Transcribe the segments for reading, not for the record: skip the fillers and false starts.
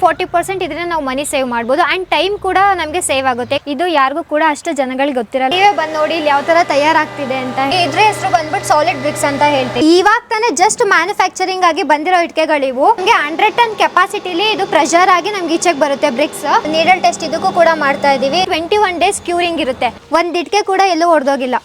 40% ಇದರಿಂದ ನಾವು ಮನಿ ಸೇವ್ ಮಾಡ್ಬೋದು ಅಂಡ್ ಟೈಮ್ ಕೂಡ ನಮಗೆ ಸೇವ್ ಆಗುತ್ತೆ. ಇದು ಯಾರಿಗೂ ಕೂಡ ಅಷ್ಟು ಜನಗಳಿಗೆ ಗೊತ್ತಿರಲ್ಲ. ನೀವೇ ಬಂದು ನೋಡಿ ಇಲ್ಲಿ ಯಾವ ತರ ತಯಾರಾಗ್ತಿದೆ ಅಂತ. ಇದ್ರ ಹೆಸರು ಬಂದ್ಬಿಟ್ಟು ಸಾಲಿಡ್ ಬ್ರಿಕ್ಸ್ ಅಂತ ಹೇಳ್ತೀವಿ. ಇವಾಗ ತಾನೇ ಜಸ್ಟ್ ಮ್ಯಾನುಫ್ಯಾಕ್ಚರಿಂಗ್ ಆಗಿ ಬಂದಿರೋ ಇಟ್ಕೆಗಳಿವು. ನಮಗೆ 100 ಟನ್ ಕೆಪಾಸಿಟಿಲಿ ಇದು ಪ್ರೆಷರ್ ಆಗಿ ನಮ್ಗೆ ಈಚೆಗೆ ಬರುತ್ತೆ ಬ್ರಿಕ್ಸ್. ನೀಡಲ್ ಟೆಸ್ಟ್ ಇದಕ್ಕೂ ಕೂಡ ಮಾಡ್ತಾ ಇದೀವಿ. 21 ಡೇಸ್ ಕ್ಯೂರಿಂಗ್ ಇರುತ್ತೆ. ಒಂದ್ ಇಟ್ಕೆ ಕೂಡ ಎಲ್ಲೂ ಹೊಡೆದೋಗಿಲ್ಲ.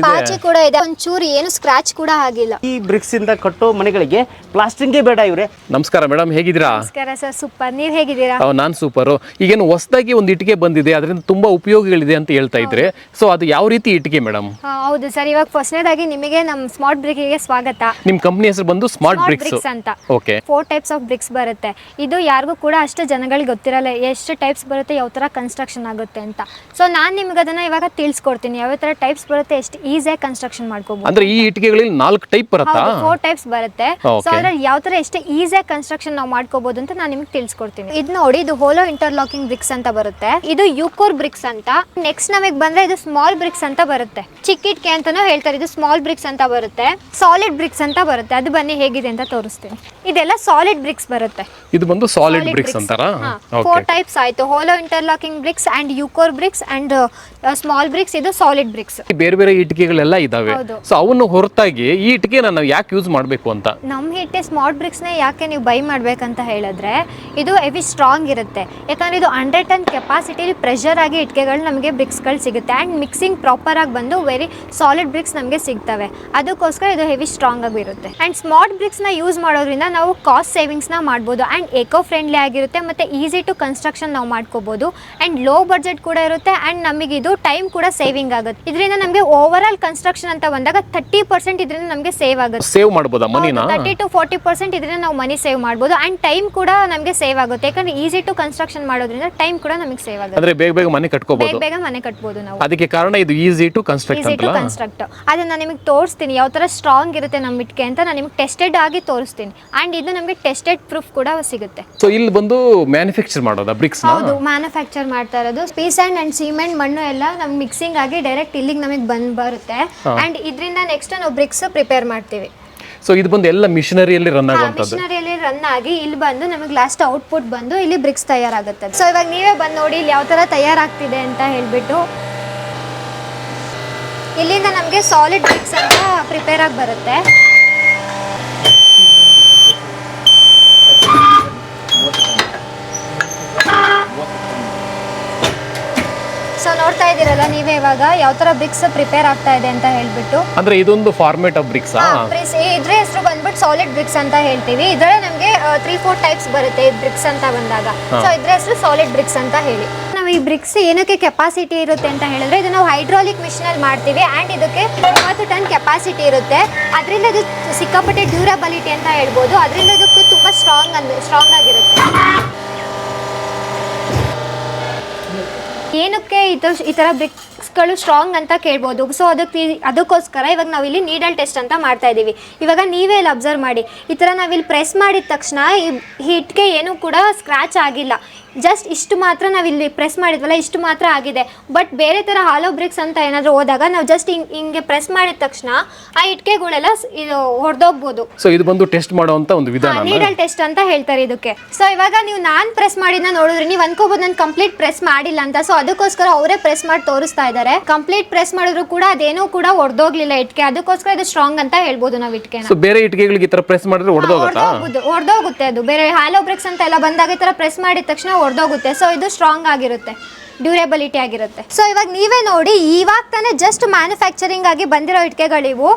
ಪಾಚಿ ಕೂಡ ಇದೆ, ಒಂಚೂರು ಏನು ಸ್ಕ್ರಾಚ್ ಕೂಡ ಆಗಿಲ್ಲ. ಈ ಬ್ರಿಕ್ಸ್ ಇಂದ ಕಟ್ಟೋ ಮನೆಗಳಿಗೆ ಪ್ಲಾಸ್ಟಿಂಗ್ ಬೇಡ ಇವ್ರೆ. ನಮಸ್ಕಾರ ಮೇಡಮ್, ಹೇಗಿದ್ದೀರಾ? ನಮಸ್ಕಾರ ಸರ್, ಸೂಪರ್. ನೀವ್ ಹೇಗಿದ್ದೀರಾ? ನಾನು ಸೂಪರ್. ಈಗೇನು ಹೊಸದಾಗಿ ಒಂದು ಇಟ್ಟಿಗೆ ಬಂದಿದೆ, ಅದರಿಂದ ತುಂಬಾ ಉಪಯೋಗಗಳಿದೆ ಅಂತ ಹೇಳ್ತಾ ಇದ್ರೆ, ಸೊ ಅದು ಯಾವ ರೀತಿ ಇಟ್ಟಿಗೆ ಮೇಡಮ್? ಹೌದು ಸರ್, ಇವಾಗ ಫಸ್ಟ್ನೇದಾಗಿ ನಿಮಗೆ ನಮ್ಮ ಸ್ಮಾರ್ಟ್ ಬ್ರಿಕ್ ಗೆ ಸ್ವಾಗತ. ನಿಮ್ ಕಂಪನಿ ಹೆಸರು ಬಂದು ಸ್ಮಾರ್ಟ್ ಬ್ರಿಕ್ಸ್ ಅಂತ. ಓಕೆ. 4 ಟೈಪ್ಸ್ ಆಫ್ ಬ್ರಿಕ್ಸ್ ಬರುತ್ತೆ. ಇದು ಯಾರಿಗೂ ಕೂಡ ಅಷ್ಟು ಜನಗಳಿಗೆ ಗೊತ್ತಿರಲ್ಲ ಎಷ್ಟು ಟೈಪ್ಸ್ ಬರುತ್ತೆ, ಯಾವ ತರ ಕನ್ಸ್ಟ್ರಕ್ಷನ್ ಆಗುತ್ತೆ ಅಂತ. ಸೊ ನಾನು ನಿಮ್ಗೆ ಅದನ್ನ ಇವಾಗ ತಿಳಿಸ್ಕೊಡ್ತೀನಿ, ಯಾವ ತರ ಟೈಪ್ಸ್ ಬರುತ್ತೆ, ಎಷ್ಟು ಈಸಿಯಾಗಿ ಕನ್ಸ್ಟ್ರಕ್ಷನ್ ಮಾಡ್ಕೋಬಹುದು. ಅಂದ್ರೆ ಈ ಇಟ್ಟಿಗೆಗಳಲ್ಲಿ 4 ಟೈಪ್ ಬರುತ್ತಾ? 4 ಟೈಪ್ಸ್ ಬರುತ್ತೆ. ಸೊ ಅದ್ರಲ್ಲಿ ಯಾವ ತರ ಎಷ್ಟು ಈಸಿಯಾಗಿ ಕನ್ಸ್ಟ್ರಕ್ಷನ್ ನಾವು ಮಾಡ್ಕೋಬಹುದು ಅಂತ ನಾನು ನಿಮ್ಗೆ ತಿಳಿಸ್ಕೊಡ್ತೀನಿ. ಇದು ನೋಡಿ, ಇದು ಹೋಲೋ ಇಂಟರ್ಲಾಕಿಂಗ್ ಬ್ರಿಕ್ಸ್ ಅಂತ ಬರುತ್ತೆ. ಇದು ಯೂಕೋರ್ ಬ್ರಿಕ್ಸ್ ಅಂತ. ನೆಕ್ಸ್ಟ್ ನಮಗೆ ಬಂದ್ರೆ ಇದು ಸ್ಮಾಲ್ ಬ್ರಿಕ್ಸ್ ಅಂತ ಬರುತ್ತೆ. ಚಿಕ್ಕ ಇಟ್ಕೆ ಅಂತಾನೂ ಹೇಳ್ತಾರೆ. ಇದು ಸ್ಮಾಲ್ ಬ್ರಿಕ್ಸ್ ಅಂತ ಬರುತ್ತೆ. ಸಾಲಿಡ್ ಬ್ರಿಕ್ಸ್ ಅಂತ ಬರುತ್ತೆ. ಅದು ಬನ್ನಿ ಹೇಗಿದೆ ಅಂತ ತೋರಿಸ್ತೀನಿ. ಇದೆಲ್ಲ ಸಾಲಿಡ್ ಬ್ರಿಕ್ಸ್ ಬರುತ್ತೆ. ಇದು ಬಂದು ಸಾಲಿಡ್ ಬ್ರಿಕ್ಸ್ ಅಂತಾರಾ? 4 ಟೈಪ್ಸ್ ಆಯ್ತು. Hollow interlocking bricks and U core bricks and small bricks. ಇದು ಸಾಲಿಡ್ ಬ್ರಿಕ್ಸ್. ಬೇರೆ ಬೇರೆ ಇಟ್ಟಿಗೆಗಳೆಲ್ಲ ಇದಾವೆ. ಸೊ ಅವನ್ನು ಹೊರತಾಗಿ ಈ ಇಟ್ಟಿಗೆ ನಾವು ಯಾಕೆ ಯೂಸ್ ಮಾಡಬೇಕು ಅಂತ? ನಮ್ಮ ಹಿಟ್ಟೆ ಸ್ಮಾರ್ಟ್ ಬ್ರಿಕ್ಸ್ ನ ಯಾಕೆ ನೀವು ಬೈ ಮಾಡ್ಬೇಕಂತ ಹೇಳಿದ್ರೆ, ಇದು ಹೆವಿ ಸ್ಟ್ರಾಂಗ್ ಇರುತ್ತೆ. ಯಾಕಂದ್ರೆ ಇದು 100 ಟನ್ ಕೆಪಾಸಿಟಿ ಪ್ರೆಷರ್ ಆಗಿ ಇಟ್ಕೆಗಳು ನಮಗೆ ಬ್ರಿಕ್ಸ್ಗಳು ಸಿಗುತ್ತೆ ಅಂಡ್ ಮಿಕ್ಸಿಂಗ್ ಪ್ರಾಪರ್ ಆಗಿ ಬಂದು ವೆರಿ ಸಾಲಿಡ್ ಬ್ರಿಕ್ಸ್ ನಮಗೆ ಸಿಗ್ತವೆ. ಅದಕ್ಕೋಸ್ಕರ ಇದು ಹೆವಿ ಸ್ಟ್ರಾಂಗ್ ಆಗಿರುತ್ತೆ. ಅಂಡ್ ಸ್ಮಾರ್ಟ್ ಬ್ರಿಕ್ಸ್ ನ ಯೂಸ್ ಮಾಡೋದ್ರಿಂದ ನಾವು ಕಾಸ್ಟ್ ಸೇವಿಂಗ್ಸ್ ನ ಮಾಡ್ಬೋದು ಅಂಡ್ ಏಕೋ ಫ್ರೆಂಡ್ಲಿ ಆಗಿರುತ್ತೆ. ಮತ್ತೆ ಈಸಿ ಟು ಕನ್ಸ್ಟ್ರಕ್ಷನ್ ನಾವು ಮಾಡ್ಕೋಬಹುದು ಅಂಡ್ ಲೋ ಬಜೆಟ್ ಕೂಡ ಇರುತ್ತೆ ಅಂಡ್ ನಮಗೆ ಇದು ಟೈಮ್ ಕೂಡ ಸೇವಿಂಗ್ ಆಗುತ್ತೆ. ಇದರಿಂದ ನಮಗೆ ಓವರ್ ಆಲ್ ಕನ್ಸ್ಟ್ರಕ್ಷನ್ ಅಂತ ಬಂದಾಗ 30% ಇದರಿಂದ ನಮಗೆ ಸೇವ್ ಆಗುತ್ತೆ. ಸೇವ್ ಮಾಡಬಹುದಾ ಮನಿನ? 30 to 40% ಇದರಿಂದ ನಾವು ಮನಿ ಸೇವ್ ಮಾಡಬಹುದು ಅಂಡ್ ಟೈಮ್ ಕೂಡ ನಮಗೆ ಸೇವ್ ಆಗುತ್ತೆ. ಯಾಕಂದ್ರೆ ಈಸಿ ಟು ಕನ್ಸ್ಟ್ರಕ್ಷನ್ ಮಾಡೋದ್ರಿಂದ ಟೈಮ್ ಕೂಡ ನಮಗೆ ಸೇವ್ ಆಗುತ್ತೆ. ಅಂದ್ರೆ ಬೇಗ ಬೇಗ ಮನೆ ಕಟ್ಕೋಬಹುದು. ಬೇಗ ಮನೆ ಕಟ್ಬೋದು ನಾವು. ಅದಕ್ಕೆ ಕಾರಣ ಇದು ಈಸಿ ಟು ಕನ್ಸ್ಟ್ರಕ್ಟ್ ಅಂತ. Easy to construct. ಅದನ್ನ ನಾನು ನಿಮಗೆ ತೋರಿಸ್ತೀನಿ ಯಾವ ತರ ಸ್ಟ್ರಾಂಗ್ ಇರುತ್ತೆ ನಮ್ಮ ಇಟ್ಕೆ ಅಂತ. ನಾನು ನಿಮಗೆ ಟೆಸ್ಟೆಡ್ ಆಗಿ ತೋರಿಸ್ತೀನಿ ಅಂಡ್ ಇದು ನಮಗೆ ಟೆಸ್ಟೆಡ್ ಪ್ರೂಫ್ ಕೂಡ ಸಿಗುತ್ತೆ. ಸೊ ಇಲ್ಲಿ ಬಂದು ಮ್ಯಾನುಫ್ಯಾಕ್ಚರ್ ಮಾಡೋದಾ ಬ್ರಿಕ್ಸ್ ನ? ಹೌದು, ಮ್ಯಾನುಫ್ಯಾಕ್ಚರ್ ಮಾಡ್ತಾ ಇರೋದು. ಸ್ಪೇಸ್ ಅಂಡ್ ಸಿಮೆಂಟ್ ಮಣ್ಣು ಎಲ್ಲ ನಮ್ಗೆ ಮಿಕ್ಸಿಂಗ್ ಆಗಿ ಡೈರೆಕ್ಟ್ ಇಲ್ಲಿಗೆ ನಮಗೆ ಬರುತ್ತೆ ಅಂಡ್ ಇದರಿಂದ ನೆಕ್ಸ್ಟ್ ನಾವು ಬ್ರಿಕ್ಸ್ ಪ್ರಿಪೇರ್ ಮಾಡ್ತೀವಿ. ಸೊ ಇದು ಬಂದು ಎಲ್ಲ ಮಿಷನರಿಯಲ್ಲಿ ರನ್ ಆಗುವಂತದ್ದು. ಮಿಷನರಿಯಲ್ಲಿ ರನ್ ಆಗಿ ಇಲ್ಲಿ ಬಂದು ನಮಗೆ ಲಾಸ್ಟ್ ಔಟ್ಪುಟ್ ಬಂದು ಇಲ್ಲಿ ಬ್ರಿಕ್ಸ್ ತಯಾರಾಗುತ್ತೆ. ಸೊ ಇವಾಗ ನೀವೇ ಬಂದು ನೋಡಿ ಇಲ್ಲಿ ಯಾವ ತರ ತಯಾರಾಗ್ತಿದೆ ಅಂತ ಹೇಳ್ಬಿಟ್ಟು. ಇಲ್ಲಿಂದ ನಮಗೆ ಸಾಲಿಡ್ ಬ್ರಿಕ್ಸ್ ಅಂತ ಪ್ರಿಪೇರ್ ಆಗಿ ಬರುತ್ತೆ. ಸೊ ನೋಡ್ತಾ ಇದ್ದೀರಲ್ಲ ನೀವೇ ಇವಾಗ ಯಾವ ತರ ಬ್ರಿಕ್ಸ್ ಪ್ರಿಪೇರ್ ಆಗ್ತಾ ಇದೆ ಅಂತ ಹೇಳ್ಬಿಟ್ಟು. ಅಂದ್ರೆ ಇದೊಂದು ಫಾರ್ಮೇಟ್ ಆಫ್ ಬ್ರಿಕ್ಸ್. ಇದ್ರ ಹೆಸರು ಬಂದ್ಬಿಟ್ಟು ಸಾಲಿಡ್ ಬ್ರಿಕ್ಸ್ ಅಂತ ಹೇಳ್ತೀವಿ. ಇದ್ರಲ್ಲಿ ನಮಗೆ 3-4 ಟೈಪ್ಸ್ ಬರುತ್ತೆ ಈ ಬ್ರಿಕ್ಸ್ ಅಂತ ಬಂದಾಗ. ಸೊ ಇದ್ರ ಹೆಸರು ಸಾಲಿಡ್ ಬ್ರಿಕ್ಸ್ ಅಂತ ಹೇಳಿ. ನಾವು ಈ ಬ್ರಿಕ್ಸ್ ಏನಕ್ಕೆ ಕೆಪಾಸಿಟಿ ಇರುತ್ತೆ ಅಂತ ಹೇಳಿದ್ರೆ, ಇದು ನಾವು ಹೈಡ್ರಾಲಿಕ್ ಮಿಷನ್ ಅಲ್ಲಿ ಮಾಡ್ತೀವಿ ಅಂಡ್ ಇದಕ್ಕೆ 30 ಟನ್ ಕೆಪಾಸಿಟಿ ಇರುತ್ತೆ. ಅದರಿಂದ ಇದು ಸಿಕ್ಕಾಪಟ್ಟೆ ಡ್ಯೂರಬಿಲಿಟಿ ಅಂತ ಹೇಳ್ಬೋದು. ಅದರಿಂದ ಇದಕ್ಕೆ ತುಂಬಾ ಸ್ಟ್ರಾಂಗ್ ಆಗಿರುತ್ತೆ. ಏನಕ್ಕೆ ಈ ಥರ ಬ್ರಿಕ್ಸ್ಗಳು ಸ್ಟ್ರಾಂಗ್ ಅಂತ ಕೇಳ್ಬೋದು. ಸೊ ಅದಕ್ಕೋಸ್ಕರ ಇವಾಗ ನಾವಿಲ್ಲಿ ನೀಡಲ್ ಟೆಸ್ಟ್ ಅಂತ ಮಾಡ್ತಾ ಇದ್ದೀವಿ. ಇವಾಗ ನೀವೇ ಇಲ್ಲಿ ಅಬ್ಸರ್ವ್ ಮಾಡಿ, ಈ ಥರ ನಾವಿಲ್ಲಿ ಪ್ರೆಸ್ ಮಾಡಿದ ತಕ್ಷಣ ಈ ಹಿಟ್ಗೆ ಏನೂ ಕೂಡ ಸ್ಕ್ರ್ಯಾಚ್ ಆಗಿಲ್ಲ. ಜಸ್ಟ್ ಇಷ್ಟು ಮಾತ್ರ ನಾವಿಲ್ಲಿ ಪ್ರೆಸ್ ಮಾಡಿದ್ವಲ್ಲ, ಇಷ್ಟು ಮಾತ್ರ ಆಗಿದೆ. ಬಟ್ ಬೇರೆ ಥರ ಹಾಲೋ ಬ್ರಿಕ್ಸ್ ಅಂತ ಏನಾದರೂ ಹೋದಾಗ ನಾವು ಜಸ್ಟ್ ಹಿಂಗೆ ಪ್ರೆಸ್ ಮಾಡಿದ ತಕ್ಷಣ ಆ ಇಟ್ಕೆಗಳೆಲ್ಲ ಇದು ಹೊಡೆದೋಗ್ಬೋದು. ಸೊ ಇದು ಬಂದು ಟೆಸ್ಟ್ ಮಾಡುವಂತ ಒಂದು ವಿಧಾನ, ನೀಡಲ್ ಟೆಸ್ಟ್ ಅಂತ ಹೇಳ್ತಾರೆ ಇದಕ್ಕೆ. ಸೊ ಇವಾಗ ನೀವು ನಾನು ಪ್ರೆಸ್ ಮಾಡಿದ್ನ ನೋಡಿದ್ರೆ ನೀವು ಅನ್ಕೋಬಹುದು ನಾನು ಕಂಪ್ಲೀಟ್ ಪ್ರೆಸ್ ಮಾಡಿಲ್ಲ ಅಂತ. ಸೊ ಅದಕ್ಕೋಸ್ಕರ ಅವರೇ ಪ್ರೆಸ್ ಮಾಡಿ ತೋರಿಸ್ತಾ ಇದ್ದಾರೆ. ಕಂಪ್ಲೀಟ್ ಪ್ರೆಸ್ ಮಾಡಿದ್ರು ಕೂಡ ಅದೇನೂ ಕೂಡ ಹೊಡೆದೋಗ್ಲಿಲ್ಲ ಇಟ್ಕೆ. ಅದಕ್ಕೋಸ್ಕರ ಇದು ಸ್ಟ್ರಾಂಗ್ ಅಂತ ಹೇಳ್ಬೋದು ನಾವು ಇಟ್ಕೆ. ಸೊ ಬೇರೆ ಇಟ್ಕೆಗಳಿಗೆ ಈ ತರ ಪ್ರೆಸ್ ಮಾಡಿದ್ರೆ ಹೊಡೆದೋಗುತ್ತೆ. ಅದು ಬೇರೆ ಹಾಲೋ ಬ್ರಿಕ್ಸ್ ಅಂತ ಎಲ್ಲ ಬಂದಾಗ ಈ ತರ ಪ್ರೆಸ್ ಮಾಡಿದ ತಕ್ಷಣ ಹೊಡೆದೋಗುತ್ತೆ. ಸೊ ಇದು ಸ್ಟ್ರಾಂಗ್ ಆಗಿರುತ್ತೆ, ಡ್ಯೂರೇಬಿಲಿಟಿ ಆಗಿರುತ್ತೆ. ಸೊ ಇವಾಗ ನೀವೇ ನೋಡಿ, ಇವಾಗ ತಾನೇ ಜಸ್ಟ್ ಮ್ಯಾನುಫ್ಯಾಕ್ಚರಿಂಗ್ ಆಗಿ ಬಂದಿರೋ ಇಟ್ಕೆಗಳಿವು.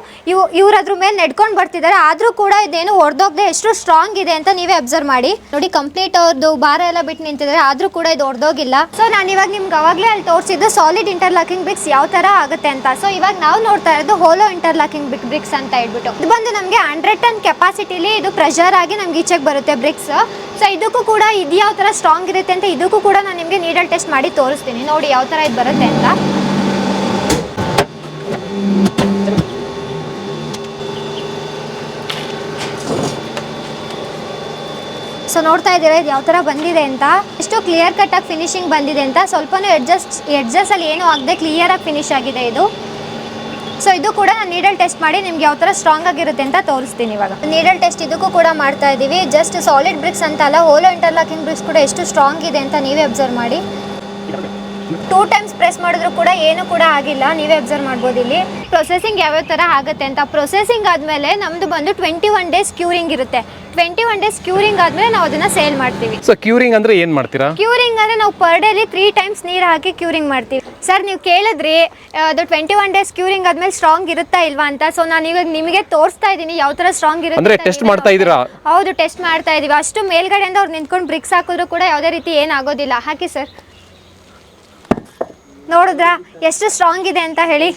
ಇವ್ರು ಅದ್ರ ಮೇಲೆ ನೆಡ್ಕೊಂಡು ಬರ್ತಿದ್ದಾರೆ. ಆದ್ರೂ ಕೂಡ ಇದೇನು ಹೊಡೆದೋಗದೆ ಎಷ್ಟು ಸ್ಟ್ರಾಂಗ್ ಇದೆ ಅಂತ ನೀವೇ ಅಬ್ಸರ್ವ್ ಮಾಡಿ. ನೋಡಿ, ಕಂಪ್ಲೀಟ್ ಅವ್ರದ್ದು ಭಾರ ಎಲ್ಲ ಬಿಟ್ಟು ನಿಂತಿದ್ದಾರೆ, ಆದ್ರೂ ಕೂಡ ಇದು ಹೊಡೆದೋಗಿಲ್ಲ. ಸೊ ನಾನು ಇವಾಗ ನಿಮ್ಗೆ ಅವಾಗಲೇ ಅಲ್ಲಿ ತೋರಿಸಿದ್ದು ಸಾಲಿಡ್ ಇಂಟರ್ಲಾಕಿಂಗ್ ಬ್ರಿಕ್ಸ್ ಯಾವ ತರ ಆಗುತ್ತೆ ಅಂತ. ಸೊ ಇವಾಗ ನಾವು ನೋಡ್ತಾ ಇರೋದು ಹೋಲೋ ಇಂಟರ್ಲಾಕಿಂಗ್ ಬ್ರಿಕ್ಸ್ ಅಂತ ಹೇಳ್ಬಿಟ್ಟು. ಇದು ಬಂದು ನಮಗೆ 100 ಟನ್ ಕೆಪಾಸಿಟಿಲಿ ಇದು ಪ್ರೆಷರ್ ಆಗಿ ನಮ್ಗೆ ಈಚೆಗೆ ಬರುತ್ತೆ ಬ್ರಿಕ್ಸ್. ಸೊ ಇದಕ್ಕೂ ಕೂಡ ಇದು ಯಾವ ತರ ಸ್ಟ್ರಾಂಗ್ ಇರುತ್ತೆ ಅಂತ ಇದಕ್ಕೂ ಕೂಡ ನಾನು ನಿಮಗೆ ನೀಡಲ್ ಟೆಸ್ಟ್ ಮಾಡಿ ತೋರಿಸ್ತೀನಿ. ನೋಡಿ ಯಾವ ತರ ಇದು ಬರುತ್ತೆ ಅಂತ. ಸೊ ನೋಡ್ತಾ ಇದ್ದೀರಾ ಇದು ಯಾವ ತರ ಬಂದಿದೆ ಅಂತ, ಎಷ್ಟು ಕ್ಲಿಯರ್ ಕಟ್ ಆಗಿ ಫಿನಿಶಿಂಗ್ ಬಂದಿದೆ ಅಂತ. ಸ್ವಲ್ಪನೂ ಎಡ್ಜಸ್ ಅಲ್ಲಿ ಏನೂ ಆಗದೆ ಕ್ಲಿಯರ್ ಆಗಿ ಫಿನಿಶ್ ಆಗಿದೆ ಇದು. ಸೊ ಇದು ಕೂಡ ನಾನು ನೀಡಲ್ ಟೆಸ್ಟ್ ಮಾಡಿ ನಿಮ್ಗೆ ಯಾವ ಥರ ಸ್ಟ್ರಾಂಗ್ ಆಗಿರುತ್ತೆ ಅಂತ ತೋರಿಸ್ತೀನಿ ಇವಾಗ. ನೀಡಲ್ ಟೆಸ್ಟ್ ಇದಕ್ಕೂ ಕೂಡ ಮಾಡ್ತಾ ಇದ್ದೀವಿ. ಜಸ್ಟ್ ಸಾಲಿಡ್ ಬ್ರಿಕ್ಸ್ ಅಂತ ಅಲ್ಲ, ಹೋಲೋ ಇಂಟರ್ಲಾಕಿಂಗ್ ಬ್ರಿಕ್ಸ್ ಕೂಡ ಎಷ್ಟು ಸ್ಟ್ರಾಂಗ್ ಇದೆ ಅಂತ ನೀವೇ ಅಬ್ಸರ್ವ್ ಮಾಡಿ. 2 ಟೈಮ್ಸ್ ಪ್ರೆಸ್ ಮಾಡಿದ್ರು ಕೂಡ ಏನು ಕೂಡ ಆಗಿಲ್ಲ, ನೀವೇ ಅಬ್ಸರ್ವ್ ಮಾಡ್ಬೋದು ಇಲ್ಲಿ. ಪ್ರೊಸೆಸಿಂಗ್ ಯಾವ್ಯಾವ ಥರ ಆಗುತ್ತೆ ಅಂತ. ಪ್ರೊಸೆಸಿಂಗ್ ಆದಮೇಲೆ ನಮ್ಮದು ಬಂದು 21 ಡೇಸ್ ಕ್ಯೂರಿಂಗ್ ಇರುತ್ತೆ. 21 ಡೇಸ್ ಕ್ಯೂರಿಂಗ್ ಆದಮೇಲೆ ನಾವು ಅದನ್ನು ಸೇಲ್ ಮಾಡ್ತೀವಿ. ಸೊ ಕ್ಯೂರಿಂಗ್ ಅಂದರೆ ಏನು ಮಾಡ್ತೀರಾ? ಕ್ಯೂರಿಂಗ್ ಅಂದರೆ ನಾವು ಪರ್ ಡೇಲಿ 3 ಟೈಮ್ಸ್ ನೀರು ಹಾಕಿ ಕ್ಯೂರಿಂಗ್ ಮಾಡ್ತೀವಿ. ಸರ್ ನೀವು ಕೇಳಿದ್ರಿ ಅದು 21 ಡೇಸ್ ಕ್ಯೂರಿಂಗ್ ಆದಮೇಲೆ ಸ್ಟ್ರಾಂಗ್ ಇರುತ್ತಾ ಇಲ್ವಾ ಅಂತ. ಸೊ ನಾನು ಇವಾಗ ನಿಮಗೆ ತೋರಿಸ್ತಾ ಇದ್ದೀನಿ ಯಾವ ಥರ ಸ್ಟ್ರಾಂಗ್ ಇರುತ್ತೆ. ಅಂದರೆ ಟೆಸ್ಟ್ ಮಾಡ್ತಾ ಇದ್ದೀರಾ? ಹೌದು, ಟೆಸ್ಟ್ ಮಾಡ್ತಾ ಇದ್ದೀವಿ. ಅಷ್ಟು ಮೇಲ್ಗಡೆಯಿಂದ ಅವ್ರು ನಿಂತ್ಕೊಂಡು ಬ್ರಿಕ್ಸ್ ಹಾಕಿದ್ರು ಕೂಡ ಯಾವುದೇ ರೀತಿ ಏನಾಗೋದಿಲ್ಲ. ಹಾಕಿ ಸರ್, ನೋಡಿದ್ರಾ ಎಷ್ಟು ಸ್ಟ್ರಾಂಗ್ ಇದೆ ಅಂತ ಹೇಳಿ.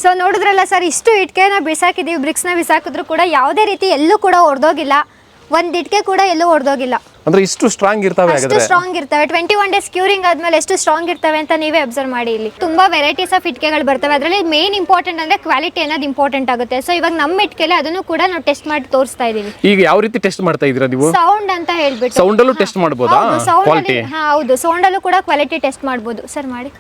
ಸೊ ನೋಡಿದ್ರಲ್ಲ ಸರ್, ಇಷ್ಟು ಇಟ್ಕೆನ ಬಿಸಾಕಿದ್ದೀವಿ, ಬ್ರಿಕ್ಸ್ನ ಬಿಸಾಕಿದ್ರು ಕೂಡ ಯಾವುದೇ ರೀತಿ ಎಲ್ಲೂ ಕೂಡ ಒಡೆದೋಗಿಲ್ಲ. ಒಂದು ಇಟ್ಕೆ ಕೂಡ ಎಲ್ಲೂ ಒಡೆದೋಗಿಲ್ಲ. ಅಂದ್ರೆ ಇಷ್ಟು ಸ್ಟ್ರಾಂಗ್ ಇರ್ತವೆ. ಅಷ್ಟು ಸ್ಟ್ರಾಂಗ್ ಇರ್ತವೆ. 21 ಡೇಸ್ ಕ್ಯೂರಿಂಗ್ ಆದ್ಮೇಲೆ ಎಷ್ಟು ಸ್ಟ್ರಾಂಗ್ ಇರ್ತವೆ ಅಂತ ನೀವೇ ಅಬ್ಸರ್ವ್ ಮಾಡಿ. ಇಲ್ಲಿ ತುಂಬಾ ವೆರೈಟೀಸ್ ಆಫ್ ಇಟ್ಕೆಗಳು ಬರ್ತವೆ. ಅದರಲ್ಲಿ ಮೇನ್ ಇಂಪಾರ್ಟೆಂಟ್ ಅಂದ್ರೆ ಕ್ವಾಲಿಟಿ ಅನ್ನೋದು ಇಂಪಾರ್ಟೆಂಟ್ ಆಗುತ್ತೆ. ಸೊ ಇವಾಗ ನಮ್ಮ ಇಟ್ಕೆಲೆ ಅದನ್ನು ಕೂಡ ನಾವು ಟೆಸ್ಟ್ ಮಾಡಿ ತೋರಿಸ್ತಾ ಇದೀವಿ. ಈಗ ಯಾವ ರೀತಿ ಟೆಸ್ಟ್ ಮಾಡ್ತಾ ಇದೀರಾ ನೀವು? ಸೌಂಡ್ ಅಂತ ಹೇಳ್ಬಿಟ್ಟು. ಸೌಂಡ್ ಅಲ್ಲೂ ಟೆಸ್ಟ್ ಮಾಡಬಹುದಾ? ಕ್ವಾಲಿಟಿ? ಹೌದು, ಸೌಂಡ್ ಅಲ್ಲೂ ಕೂಡ ಕ್ವಾಲಿಟಿ ಟೆಸ್ಟ್ ಮಾಡಬಹುದು. ಸರ್ ಮಾಡಿ.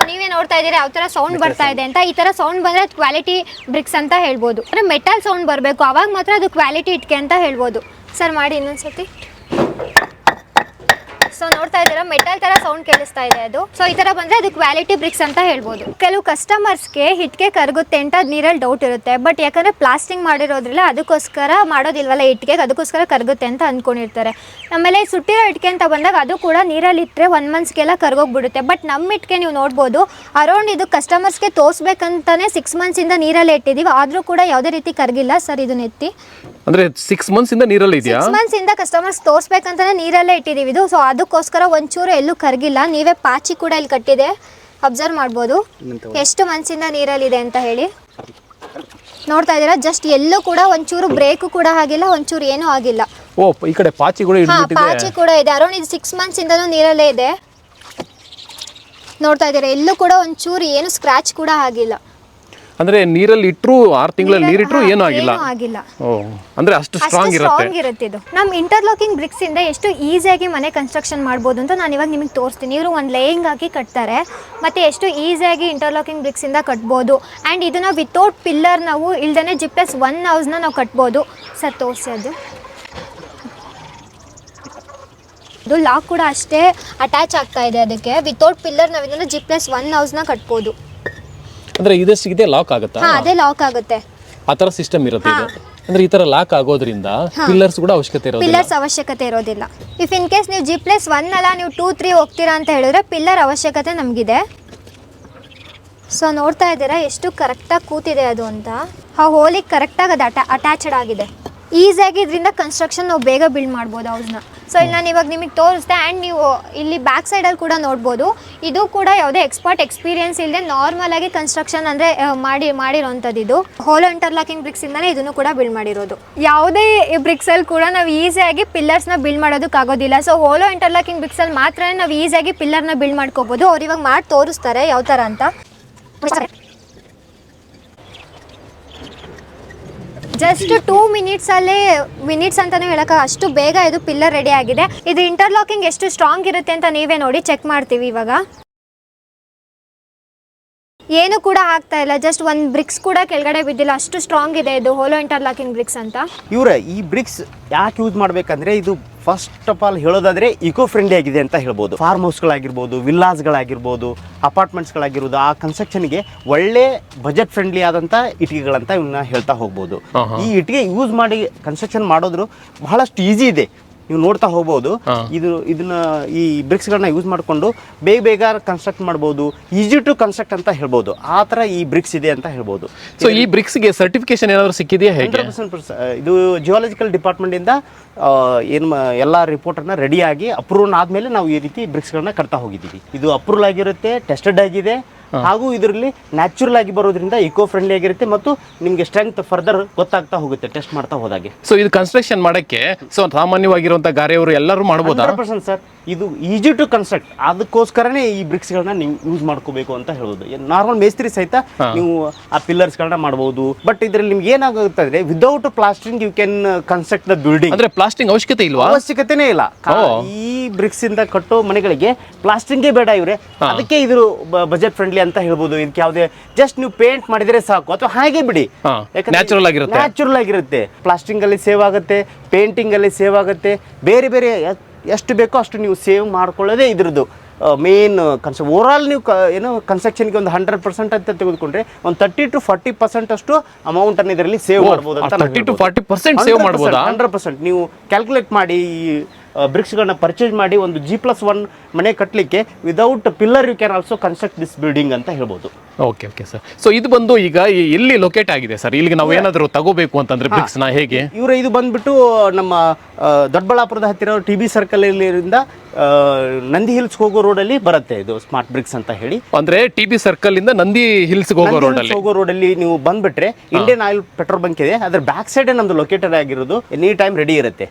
ನೀವೇ ನೋಡ್ತಾ ಇದ್ದೀರಾ ಯಾವ ಥರ ಸೌಂಡ್ ಬರ್ತಾ ಇದೆ ಅಂತ. ಈ ಥರ ಸೌಂಡ್ ಬಂದರೆ ಅದು ಕ್ವಾಲಿಟಿ ಬ್ರಿಕ್ಸ್ ಅಂತ ಹೇಳ್ಬೋದು. ಅಂದರೆ ಮೆಟಲ್ ಸೌಂಡ್ ಬರಬೇಕು, ಆವಾಗ ಮಾತ್ರ ಅದು ಕ್ವಾಲಿಟಿ ಇಟ್ಕೆ ಅಂತ ಹೇಳ್ಬೋದು. ಸರ್ ಮಾಡಿ ಇನ್ನೊಂದ್ಸತಿ. ಸೊ ನೋಡ್ತಾ ಇದ್ದೀರಾ ಮೆಟಲ್ ಥರ ಸೌಂಡ್ ಕೇಳಿಸ್ತಾ ಇದೆ ಅದು. ಸೊ ಈ ಥರ ಬಂದರೆ ಅದು ಕ್ವಾಲಿಟಿ ಬ್ರಿಕ್ಸ್ ಅಂತ ಹೇಳ್ಬೋದು. ಕೆಲವು ಕಸ್ಟಮರ್ಸ್ಗೆ ಇಟ್ಕೆ ಕರಗುತ್ತೆ ಅಂತ ಅದು ನೀರಲ್ಲಿ ಡೌಟ್ ಇರುತ್ತೆ. ಬಟ್ ಯಾಕಂದರೆ ಪ್ಲಾಸ್ಟಿಂಗ್ ಮಾಡಿರೋದ್ರಲ್ಲ ಅದಕ್ಕೋಸ್ಕರ ಮಾಡೋದಿಲ್ವಲ್ಲ ಇಟ್ಕೆಗೆ, ಅದಕ್ಕೋಸ್ಕರ ಕರಗುತ್ತೆ ಅಂತ ಅಂದ್ಕೊಂಡಿರ್ತಾರೆ. ಆಮೇಲೆ ಸುಟ್ಟಿರೋ ಇಟ್ಕೆ ಅಂತ ಬಂದಾಗ ಅದು ಕೂಡ ನೀರಲ್ಲಿ ಇಟ್ಟರೆ 1 ಮಂತ್ಸ್ಗೆಲ್ಲ ಕರ್ಗೋಗ್ಬಿಡುತ್ತೆ. ಬಟ್ ನಮ್ಮ ಇಟ್ಕೆ ನೀವು ನೋಡ್ಬೋದು, ಅರೌಂಡ್ ಇದು ಕಸ್ಟಮರ್ಸ್ಗೆ ತೋರಿಸ್ಬೇಕಂತಾನೆ 6 ಮಂತ್ಸಿಂದ ನೀರಲ್ಲೇ ಇಟ್ಟಿದ್ದೀವಿ, ಆದರೂ ಕೂಡ ಯಾವುದೇ ರೀತಿ ಕರಗಿಲ್ಲ. ಸರ್ ಇದನ್ನ ಎತ್ತಿ. ಅಂದ್ರೆ 6 ಮಂತ್ಸ್ ಇಂದ ನೀರಲ್ಲಿ ಇದೆಯಾ? 6 ಮಂತ್ಸ್ ಇಂದ ಕಸ್ಟಮರ್ಸ್ ತೋರಿಸ್ಬೇಕಂತಾನೆ ನೀರಲ್ಲೇ ಇಟ್ಟಿದ್ದೀವಿ ಇದು. ಸೊ ಅದಕ್ಕೋಸ್ಕರ ಒಂಚೂರು ಎಲ್ಲೂ ಕರಗಿಲ್ಲ. ನೀವೇ ಪಾಚಿ ಕೂಡ ಇಲ್ಲಿ ಕಟ್ಟಿದೆ, ಅಬ್ಸರ್ವ್ ಮಾಡ್ಬೋದು ಎಷ್ಟು ಮಂತ್ಸಿಂದ ನೀರಲ್ಲಿದೆ ಅಂತ ಹೇಳಿ. ನೋಡ್ತಾ ಇದ್ದೀರಾ, ಜಸ್ಟ್ ಎಲ್ಲೂ ಕೂಡ ಒಂಚೂರು ಬ್ರೇಕ್ ಕೂಡ ಆಗಿಲ್ಲ, ಒಂಚೂರು ಏನೂ ಆಗಿಲ್ಲ. ಓ, ಈ ಕಡೆ ಪಾಚಿ ಕೂಡ ಹಿಡಿದಿದೆ. ಪಾಚಿ ಕೂಡ ಇದೆ. ಅರೌಂಡ್ ಇದು 6 ಮಂತ್ಸ್ ಇಂದನೂ ನೀರಲ್ಲೇ ಇದೆ. ನೋಡ್ತಾ ಇದ್ದೀರಾ, ಎಲ್ಲೂ ಕೂಡ ಒಂಚೂರು ಏನು ಸ್ಕ್ರಾಚ್ ಕೂಡ ಆಗಿಲ್ಲ. ಅಂದ್ರೆ ನೀರಲ್ಲಿ ಇಟ್ಟರು 6 ತಿಂಗಳಲ್ಲಿ ನೀರಿಟ್ರು ಏನೂ ಆಗಿಲ್ಲ. ಓ, ಅಂದ್ರೆ ಅಷ್ಟು ಸ್ಟ್ರಾಂಗ್ ಇರುತ್ತೆ ಇದು. ನಮ್ಮ ಇಂಟರ್ಲಾಕಿಂಗ್ ಬ್ರಿಕ್ಸ್ ಇಂದ ಎಷ್ಟು ಈಸಿಯಾಗಿ ಮನೆ ಕನ್ಸ್ಟ್ರಕ್ಷನ್ ಮಾಡ್ಬೋದು ಅಂತ ನಾನು ಇವಾಗ ನಿಮಗೆ ತೋರಿಸ್ತೀನಿ. ಇವರು ಒಂದು ಲೇಯಿಂಗ್ ಹಾಕಿ ಕಟ್ತಾರೆ, ಮತ್ತೆ ಎಷ್ಟು ಈಸಿಯಾಗಿ ಇಂಟರ್ಲಾಕಿಂಗ್ ಬ್ರಿಕ್ಸ್ ಇಂದ ಕಟ್ಬೋದು. ಆ್ಯಂಡ್ ಇದನ್ನ ವಿತೌಟ್ ಪಿಲ್ಲರ್ ನಾವು ಇಲ್ದೇ G+1 ಹೌಸ್ನ ನಾವು ಕಟ್ಬೋದು. ಸರ್ ತೋರಿಸಿ ಅದು. ಇದು ಲಾಕ್ ಕೂಡ ಅಷ್ಟೇ ಅಟ್ಯಾಚ್ ಆಗ್ತಾ ಇದೆ ಅದಕ್ಕೆ. ವಿತೌಟ್ ಪಿಲ್ಲರ್ ನಾವು ಇದನ್ನ G+1 ಹೌಸ್ನ ಕಟ್ಬೋದು. ಅಂದ್ರೆ ಇದಷ್ಟಿದೆ ಲಾಕ್ ಆಗುತ್ತಾ? ಅದೇ ಲಾಕ್ ಆಗುತ್ತೆ. ಆ ತರ ಸಿಸ್ಟಮ್ ಇರುತ್ತೆ ಇದು. ಅಂದ್ರೆ ಈ ತರ ಲಾಕ್ ಆಗೋದ್ರಿಂದ ಪಿಲ್ಲರ್ಸ್ ಕೂಡ ಅವಶ್ಯಕತೆ ಇರೋದಿಲ್ಲ. ಇಫ್ ಇನ್ ಕೇಸ್ ನೀವು G+1 ಅಲ್ಲ ನೀವು 2, 3 ಹೋಗ್ತೀರಾ ಅಂತ ಹೇಳಿದ್ರೆ ಪಿಲ್ಲರ್ ಅವಶ್ಯಕತೆ ನಮಗಿದೆ. ಸೊ ನೋಡ್ತಾ ಇದ್ದೀರಾ ಎಷ್ಟು ಕರೆಕ್ಟಾಗಿ ಕೂತಿದೆ ಅದು ಅಂತ. ಆ ಹೋಲಿಗೆ ಕರೆಕ್ಟಾಗಿ ಅದು ಅಟ್ಯಾಚ್ಡ್ ಆಗಿದೆ. ಈಸಿಯಾಗಿ ಇದರಿಂದ ಕನ್ಸ್ಟ್ರಕ್ಷನ್ ನಾವು ಬೇಗ ಬಿಲ್ಡ್ ಮಾಡ್ಬೋದು ಹೌಸ್ನ. ಸೊ ಇಲ್ಲಿ ನಾನು ಇವಾಗ ನಿಮಗೆ ತೋರಿಸ್ದೆ. ಆ್ಯಂಡ್ ನೀವು ಇಲ್ಲಿ ಬ್ಯಾಕ್ ಸೈಡಲ್ಲಿ ಕೂಡ ನೋಡ್ಬೋದು, ಇದು ಕೂಡ ಯಾವುದೇ ಎಕ್ಸ್ಪೀರಿಯನ್ಸ್ ಇಲ್ಲದೆ ನಾರ್ಮಲ್ ಆಗಿ ಕನ್ಸ್ಟ್ರಕ್ಷನ್ ಅಂದರೆ ಮಾಡಿರೋಂಥದ್ದು. ಇದು ಹೋಲೋ ಇಂಟರ್ಲಾಕಿಂಗ್ ಬ್ರಿಕ್ಸಿಂದನೇ ಇದನ್ನು ಕೂಡ ಬಿಲ್ಡ್ ಮಾಡಿರೋದು. ಯಾವುದೇ ಬ್ರಿಕ್ಸಲ್ಲಿ ಕೂಡ ನಾವು ಈಸಿಯಾಗಿ ಪಿಲ್ಲರ್ಸ್ನ ಬಿಲ್ಡ್ ಮಾಡೋದಕ್ಕಾಗೋದಿಲ್ಲ. ಸೊ ಹೋಲೋ ಇಂಟರ್ಲಾಕಿಂಗ್ ಬ್ರಿಕ್ಸಲ್ಲಿ ಮಾತ್ರ ನಾವು ಈಸಿಯಾಗಿ ಪಿಲ್ಲರ್ನ ಬಿಲ್ಡ್ ಮಾಡ್ಕೋಬೋದು. ಅವ್ರು ಇವಾಗ ಮಾಡಿ ತೋರಿಸ್ತಾರೆ ಯಾವ ಥರ ಅಂತ. ಜಸ್ಟ್ 2 ಮಿನಿಟ್ಸ್ ಅಂತಲೂ ಹೇಳೋಕೆ ಅಷ್ಟು ಬೇಗ ಇದು ಪಿಲ್ಲರ್ ರೆಡಿ ಆಗಿದೆ. ಇದು ಇಂಟರ್ಲಾಕಿಂಗ್ ಎಷ್ಟು ಸ್ಟ್ರಾಂಗ್ ಇರುತ್ತೆ ಅಂತ ನೀವೇ ನೋಡಿ ಚೆಕ್ ಮಾಡ್ತೀವಿ ಇವಾಗ. ಏನು ಕೂಡ ಆಗ್ತಾ ಇಲ್ಲ, ಜಸ್ಟ್ ಒಂದು ಬ್ರಿಕ್ಸ್ ಕೂಡ ಕೆಳಗಡೆ ಬಿದ್ದಿಲ್ಲ, ಅಷ್ಟು ಸ್ಟ್ರಾಂಗ್ ಇದೆ ಇದು ಹೋಲೋ ಇಂಟರ್ಲಾಕಿಂಗ್ ಬ್ರಿಕ್ಸ್ ಅಂತ. ಇವರೇ ಈ ಬ್ರಿಕ್ಸ್ ಯಾಕೆ ಯೂಸ್ ಮಾಡಬೇಕಂದ್ರೆ ಇದು ಫಸ್ಟ್ ಆಫ್ ಆಲ್ ಹೇಳೋದಾದ್ರೆ ಇಕೋ ಫ್ರೆಂಡ್ಲಿ ಆಗಿದೆ ಅಂತ ಹೇಳ್ಬೋದು. ಫಾರ್ಮ್ ಹೌಸ್ಗಳಾಗಿರ್ಬೋದು, ವಿಲ್ಲಾಸ್ಗಳಾಗಿರ್ಬೋದು, ಅಪಾರ್ಟ್ಮೆಂಟ್ಸ್ಗಳಾಗಿರ್ಬೋದು, ಆ ಕನ್ಸ್ಟ್ರಕ್ಷನ್ಗೆ ಒಳ್ಳೆ ಬಜೆಟ್ ಫ್ರೆಂಡ್ಲಿ ಆದಂಥ ಇಟ್ಟಿಗೆಗಳಂತ ಇವನ್ನ ಹೇಳ್ತಾ ಹೋಗ್ಬೋದು. ಈ ಇಟ್ಟಿಗೆ ಯೂಸ್ ಮಾಡಿ ಕನ್ಸ್ಟ್ರಕ್ಷನ್ ಮಾಡೋದ್ರು ಬಹಳಷ್ಟು ಈಸಿ ಇದೆ. ನೀವು ನೋಡ್ತಾ ಹೋಗ್ಬೋದು. ಇದನ್ನ ಈ ಬ್ರಿಕ್ಸ್ಗಳನ್ನ ಯೂಸ್ ಮಾಡಿಕೊಂಡು ಬೇಗ ಕನ್ಸ್ಟ್ರಕ್ಟ್ ಮಾಡ್ಬೋದು. ಈಸಿ ಟು ಕನ್ಸ್ಟ್ರಕ್ಟ್ ಅಂತ ಹೇಳ್ಬೋದು. ಆ ಥರ ಈ ಬ್ರಿಕ್ಸ್ ಇದೆ ಅಂತ ಹೇಳ್ಬೋದು. ಸೊ ಈ ಬ್ರಿಕ್ಸ್ಗೆ ಸರ್ಟಿಫಿಕೇಶನ್ ಏನಾದರೂ ಸಿಕ್ಕಿದೆಯಾ? 100% ಇದು ಜಿಯಾಲಜಿಕಲ್ ಡಿಪಾರ್ಟ್ಮೆಂಟಿಂದ ಏನು ಎಲ್ಲ ರಿಪೋರ್ಟನ್ನು ರೆಡಿಯಾಗಿ ಅಪ್ರೂವಲ್ ಆದಮೇಲೆ ನಾವು ಈ ರೀತಿ ಬ್ರಿಕ್ಸ್ಗಳನ್ನ ಕಟ್ತಾ ಹೋಗಿದ್ದೀವಿ. ಇದು ಅಪ್ರೂವಲ್ ಆಗಿರುತ್ತೆ, ಟೆಸ್ಟೆಡ್ ಆಗಿದೆ, ಹಾಗೂ ಇದರಲ್ಲಿ ನ್ಯಾಚುರಲ್ ಆಗಿ ಬರೋದ್ರಿಂದ ಇಕೋ ಫ್ರೆಂಡ್ಲಿ ಆಗಿರುತ್ತೆ ಮತ್ತು ನಿಮಗೆ ಸ್ಟ್ರೆಂತ್ ಫರ್ದರ್ ಗೊತ್ತಾಗ್ತಾ ಹೋಗುತ್ತೆ ಟೆಸ್ಟ್ ಮಾಡ್ತಾ ಹೋದಾಗೆ. ಸೊ ಇದು ಕನ್ಸ್ಟ್ರಕ್ಷನ್ ಮಾಡಕ್ಕೆ ಸೊ ಸಾಮಾನ್ಯವಾಗಿರುವಂತ ಗಾರೆಯವರು ಎಲ್ಲರೂ ಮಾಡ್ಬೋದಾ? 100% ಸರ್, ಇದು ಈಜಿ ಟು ಕನ್ಸ್ಟ್ರಕ್ಟ್. ಅದಕ್ಕೋಸ್ಕರನೇ ಈ ಬ್ರಿಕ್ಸ್ ಗಳನ್ನ ನೀವು ಯೂಸ್ ಮಾಡ್ಕೋಬೇಕು ಅಂತ ಹೇಳ್ಬೋದು. ನಾರ್ಮಲ್ ಮೇಸ್ತ್ರಿ ಸಹಿತ ನೀವು ಆ ಪಿಲ್ಲರ್ಸ್ ಗಳನ್ನ ಮಾಡಬಹುದು. ಬಟ್ ಇದ್ರಲ್ಲಿ ನಿಮ್ಗೆ ಏನಾಗುತ್ತೆ ಅಂದ್ರೆ without plastering you can construct the building. ಅಂದ್ರೆ ಪ್ಲಾಸ್ಟಿಂಗ್ ಅವಶ್ಯಕತೆ ಇಲ್ವಾ? ಅವಶ್ಯಕತೆನೇ ಇಲ್ಲ. ಈ ಬ್ರಿಕ್ಸ್ ಇಂದ ಕಟ್ಟೋ ಮನೆಗಳಿಗೆ ಪ್ಲಾಸ್ಟಿಂಗೇ ಬೇಡ ಇವ್ರೆ. ಅದಕ್ಕೆ ಇದು ಬಜೆಟ್ ಫ್ರೆಂಡ್ಲಿ ಅಂತ ಹೇಳ್ಬೋದು. ಇದಕ್ಕೆ ಯಾವುದೇ ಜಸ್ಟ್ ನೀವು ಪೇಂಟ್ ಮಾಡಿದ್ರೆ ಸಾಕು, ಅಥವಾ ಹಾಗೆ ಬಿಡಿ, ನ್ಯಾಚುರಲ್ ಆಗಿರುತ್ತೆ. ನ್ಯಾಚುರಲ್ ಆಗಿರುತ್ತೆ. ಪ್ಲಾಸ್ಟಿಂಗ್ ಅಲ್ಲಿ ಸೇವ್ ಆಗುತ್ತೆ, ಪೇಂಟಿಂಗ್ ಅಲ್ಲಿ ಸೇವ್ ಆಗುತ್ತೆ. ಬೇರೆ ಬೇರೆ ಎಷ್ಟು ಬೇಕೋ ಅಷ್ಟು ನೀವು ಸೇವ್ ಮಾಡ್ಕೊಳ್ಳೋದೇ ಇದ್ರದ್ದು ಮೇನ್ ಕನ್ಸೆಪ್ಟ್. ಓವರಾಲ್ ನೀವು ಏನು ಕನ್ಸ್ಟ್ರಕ್ಷನ್ಗೆ ಒಂದು 100% ಅಂತ ತೆಗೆದುಕೊಂಡ್ರೆ ಒಂದು 30 to 40% ಅಷ್ಟು ಅಮೌಂಟ್ ಅನ್ನು ಇದರಲ್ಲಿ ಸೇವ್ ಮಾಡ್ಬೋದು ಅಂತ. 30 to 40% ಸೇವ್ ಮಾಡ್ಬೋದಾ? 100% ನೀವು ಕ್ಯಾಲ್ಕುಲೇಟ್ ಮಾಡಿ ಈ ಬ್ರಿಕ್ಸ್ಗಳನ್ನ ಪರ್ಚೇಸ್ ಮಾಡಿ ಒಂದು G+1 ಮನೆ ಕಟ್ಟಲಿಕ್ಕೆ without pillar you can also construct this building ಅಂತ ಹೇಳ್ಬೋದು. Okay okay sir. ಸೊ ಇದು ಬಂದು ಈಗ ಎಲ್ಲಿ ಲೊಕೇಟ್ ಆಗಿದೆ ಸರ್? ಇಲ್ಲಿಗೆ ನಾವು ಏನಾದರೂ ತಗೋಬೇಕು ಅಂತಂದ್ರೆ ಬ್ರಿಕ್ಸ್ ನ ಹೇಗೆ? ಇದು ಬಂದ್ಬಿಟ್ಟು ನಮ್ಮ ದೊಡ್ಡಬಳ್ಳಾಪುರದ ಹತ್ತಿರ TB ಸರ್ಕಲ್ ಇಲ್ಲಿಂದ ನಂದಿ ಹಿಲ್ಸ್ ಹೋಗೋ ರೋಡಲ್ಲಿ ಬರುತ್ತೆ ಇದು ಸ್ಮಾರ್ಟ್ ಬ್ರಿಕ್ಸ್ ಅಂತ ಹೇಳಿ. ಅಂದ್ರೆ TB ಸರ್ಕಲ್ ಇಂದ ನಂದಿ ಹಿಲ್ಸ್ ಹೋಗೋ ರೋಡಲ್ಲಿ ನೀವು ಬಂದ್ಬಿಟ್ರೆ ಇಂಡಿಯನ್ ಆಯಿಲ್ ಪೆಟ್ರೋಲ್ ಬಂಕ್ ಇದೆ, ಅದ್ರ ಬ್ಯಾಕ್ ಸೈಡ್ ನಮ್ದು ಲೊಕೇಟೆಡ್ ಆಗಿರೋದು. ಎನಿ ಟೈಮ್ ರೆಡಿ ಇರುತ್ತೆ.